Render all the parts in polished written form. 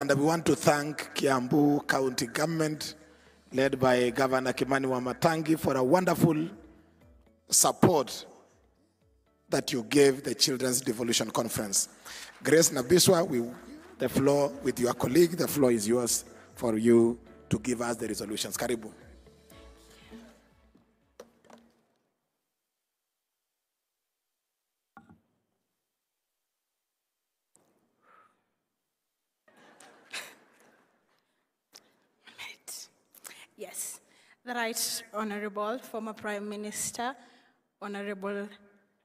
And we want to thank Kiambu County Government, led by Governor Kimani Wamatangi, for a wonderful support that you gave the Children's Devolution Conference. Grace Nabiswa, the floor with your colleague, the floor is yours for you to give us the resolutions. Karibu. Yes, the Right Honorable former Prime Minister, Honorable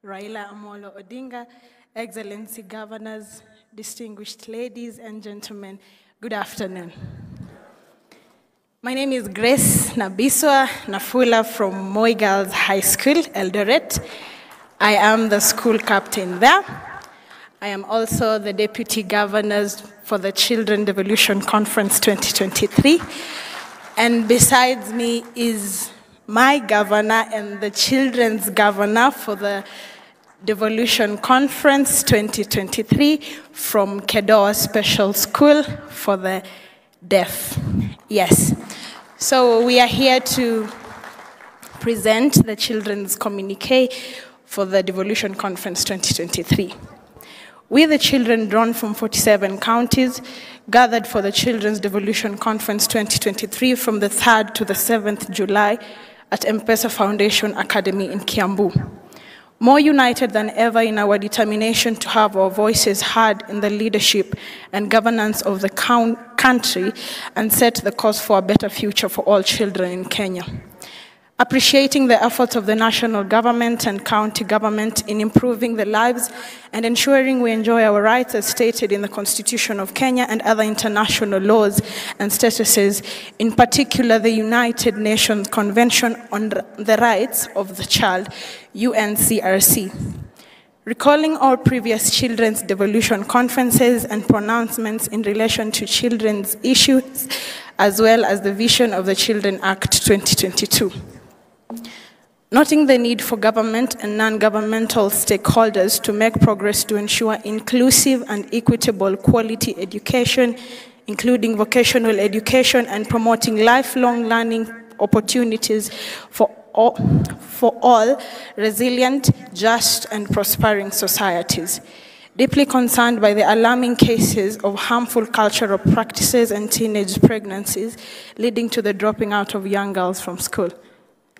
Raila Amolo Odinga, Excellency Governors, distinguished ladies and gentlemen, good afternoon. My name is Grace Nabiswa Nafula from Moi Girls High School, Eldoret. I am the school captain there. I am also the Deputy Governor for the Children Devolution Conference 2023. And besides me is my governor and the children's governor for the Devolution Conference 2023 from Kedoa Special School for the Deaf. Yes. So we are here to present the children's communique for the Devolution Conference 2023. We, the children drawn from 47 counties, gathered for the Children's Devolution Conference 2023 from the 3rd to the 7th July at M-Pesa Foundation Academy in Kiambu. More united than ever in our determination to have our voices heard in the leadership and governance of the country and set the course for a better future for all children in Kenya. Appreciating the efforts of the national government and county government in improving the lives and ensuring we enjoy our rights as stated in the Constitution of Kenya and other international laws and statuses, in particular the United Nations Convention on the Rights of the Child, UNCRC. Recalling all previous children's devolution conferences and pronouncements in relation to children's issues, as well as the vision of the Children Act 2022. Noting the need for government and non-governmental stakeholders to make progress to ensure inclusive and equitable quality education, including vocational education and promoting lifelong learning opportunities for all resilient, just, and prospering societies. Deeply concerned by the alarming cases of harmful cultural practices and teenage pregnancies leading to the dropping out of young girls from school.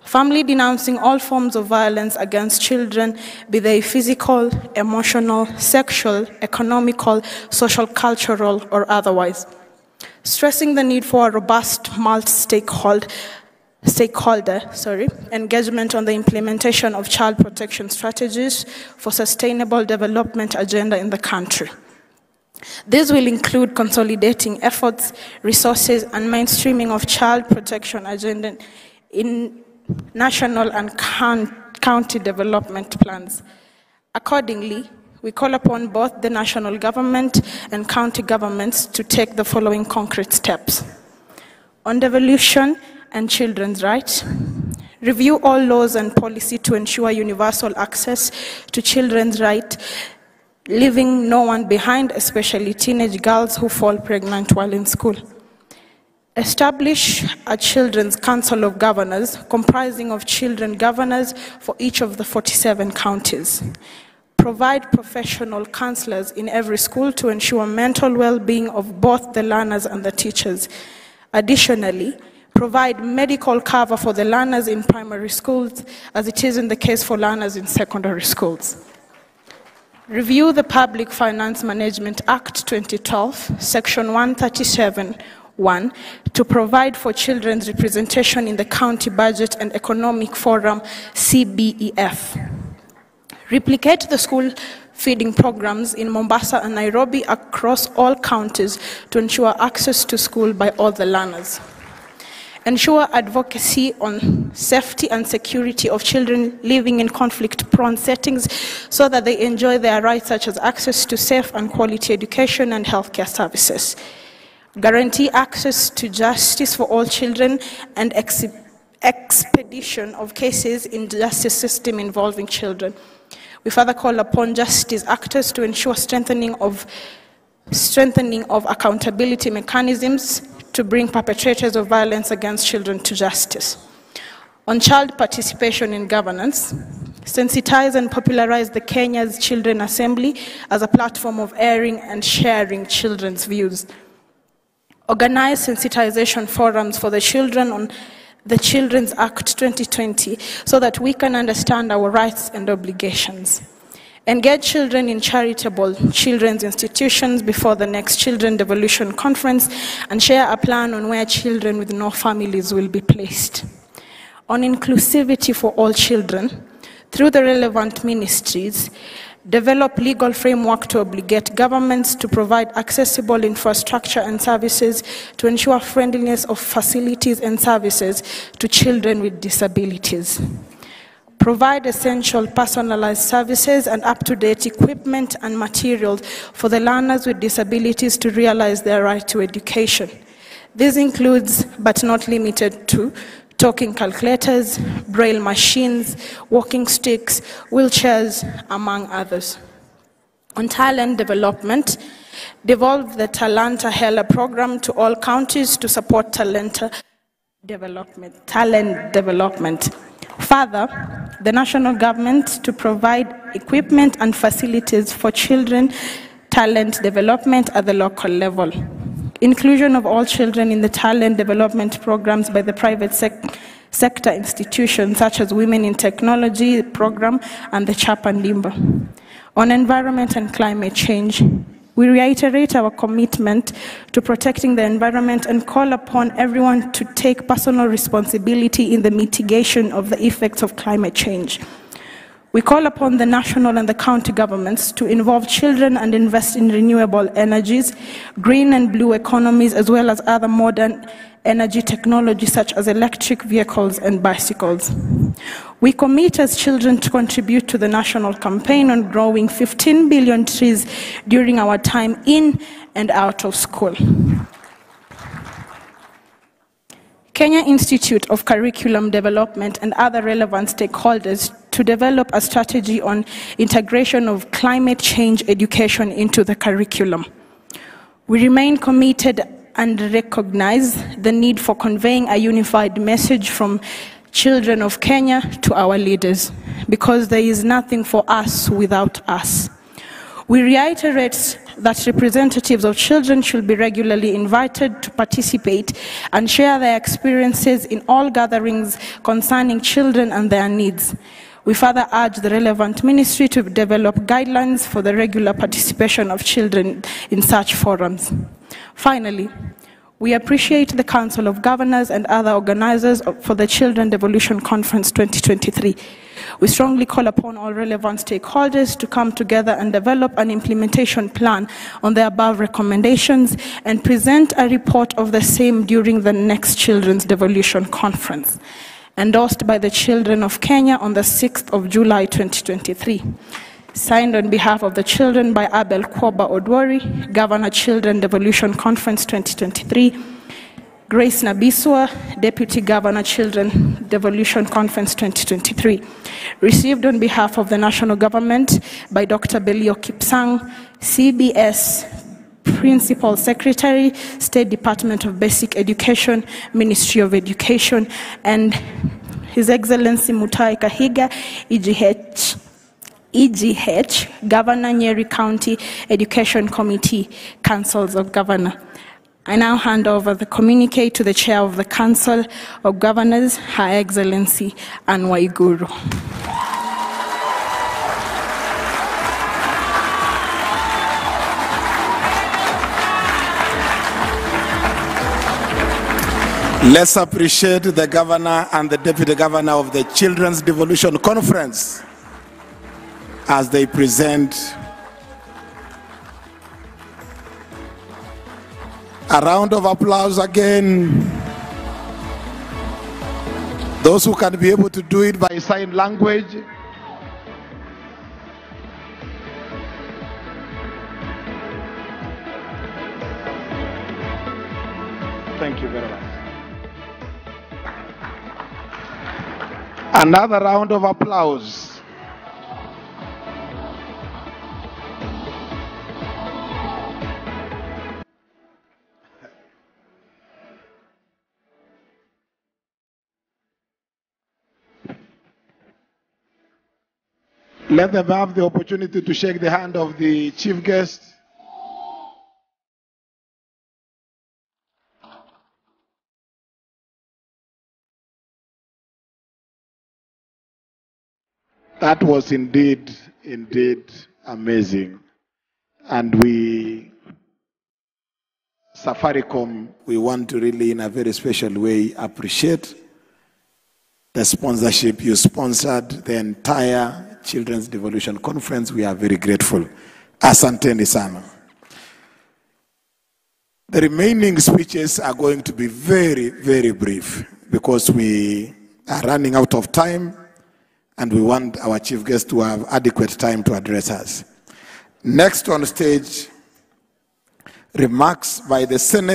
Firmly denouncing all forms of violence against children, be they physical, emotional, sexual, economical, social, cultural, or otherwise. Stressing the need for a robust multi-stakeholder engagement on the implementation of child protection strategies for sustainable development agenda in the country. This will include consolidating efforts, resources, and mainstreaming of child protection agenda in national and county development plans. Accordingly, we call upon both the national government and county governments to take the following concrete steps. On devolution and children's rights, review all laws and policy to ensure universal access to children's rights, leaving no one behind, especially teenage girls who fall pregnant while in school. Establish a Children's Council of Governors comprising of children governors for each of the 47 counties. Provide professional counselors in every school to ensure mental well-being of both the learners and the teachers. Additionally, provide medical cover for the learners in primary schools as it is in the case for learners in secondary schools. Review the Public Finance Management Act 2012, Section 137. 1, to provide for children's representation in the County Budget and Economic Forum, CBEF. Replicate the school feeding programs in Mombasa and Nairobi across all counties to ensure access to school by all the learners. Ensure advocacy on safety and security of children living in conflict-prone settings so that they enjoy their rights such as access to safe and quality education and healthcare services. Guarantee access to justice for all children and expedition of cases in the justice system involving children. We further call upon justice actors to ensure strengthening of strengthening of accountability mechanisms to bring perpetrators of violence against children to justice. On child participation in governance, sensitize and popularize the Kenya's Children Assembly as a platform of airing and sharing children's views. Organize sensitization forums for the children on the Children's Act 2020 so that we can understand our rights and obligations. Engage children in charitable children's institutions before the next Children Devolution Conference and share a plan on where children with no families will be placed. On inclusivity for all children, through the relevant ministries, develop legal framework to obligate governments to provide accessible infrastructure and services to ensure friendliness of facilities and services to children with disabilities. Provide essential personalized services and up-to-date equipment and materials for the learners with disabilities to realize their right to education. This includes, but not limited to, talking calculators, braille machines, walking sticks, wheelchairs, among others. On talent development, devolve the Talanta Hela program to all counties to support talent development. Further, the national government to provide equipment and facilities for children talent development at the local level. Inclusion of all children in the talent development programs by the private sector institutions such as Women in Technology program and the CHAP and LIMBA. On environment and climate change, we reiterate our commitment to protecting the environment and call upon everyone to take personal responsibility in the mitigation of the effects of climate change. We call upon the national and the county governments to involve children and invest in renewable energies, green and blue economies, as well as other modern energy technologies such as electric vehicles and bicycles. We commit as children to contribute to the national campaign on growing 15 billion trees during our time in and out of school. Kenya Institute of Curriculum Development and other relevant stakeholders to develop a strategy on integration of climate change education into the curriculum. We remain committed and recognize the need for conveying a unified message from children of Kenya to our leaders, because there is nothing for us without us. We reiterate that representatives of children should be regularly invited to participate and share their experiences in all gatherings concerning children and their needs. We further urge the relevant ministry to develop guidelines for the regular participation of children in such forums. Finally, we appreciate the Council of Governors and other organizers for the Children Devolution Conference 2023. We strongly call upon all relevant stakeholders to come together and develop an implementation plan on the above recommendations and present a report of the same during the next Children's Devolution Conference, endorsed by the Children of Kenya on the 6th of July 2023. Signed on behalf of the children by Abel Kwoba Odwori, Governor, Children Devolution Conference 2023, Grace Nabiswa, Deputy Governor, Children Devolution Conference 2023. Received on behalf of the national government by Dr. Belio Kipsang, CBS Principal Secretary, State Department of Basic Education, Ministry of Education, and His Excellency Mutahi Kahiga, EGH, Governor, Nyeri County Education Committee, Councils of Governors. I now hand over the communique to the Chair of the Council of Governors, Her Excellency Anne Waiguru. Let's appreciate the Governor and the Deputy Governor of the Children's Devolution Conference as they present a round of applause again. Those who can be able to do it by sign language. Thank you very much. Another round of applause. Let them have the opportunity to shake the hand of the chief guest. That was indeed amazing. And we, Safaricom, we want to really, in a very special way, appreciate the sponsorship. You sponsored the entire Children's Devolution Conference. We are very grateful. Asanteni sana. The remaining speeches are going to be very, very brief because we are running out of time and we want our chief guest to have adequate time to address us. Next on stage, remarks by the Senate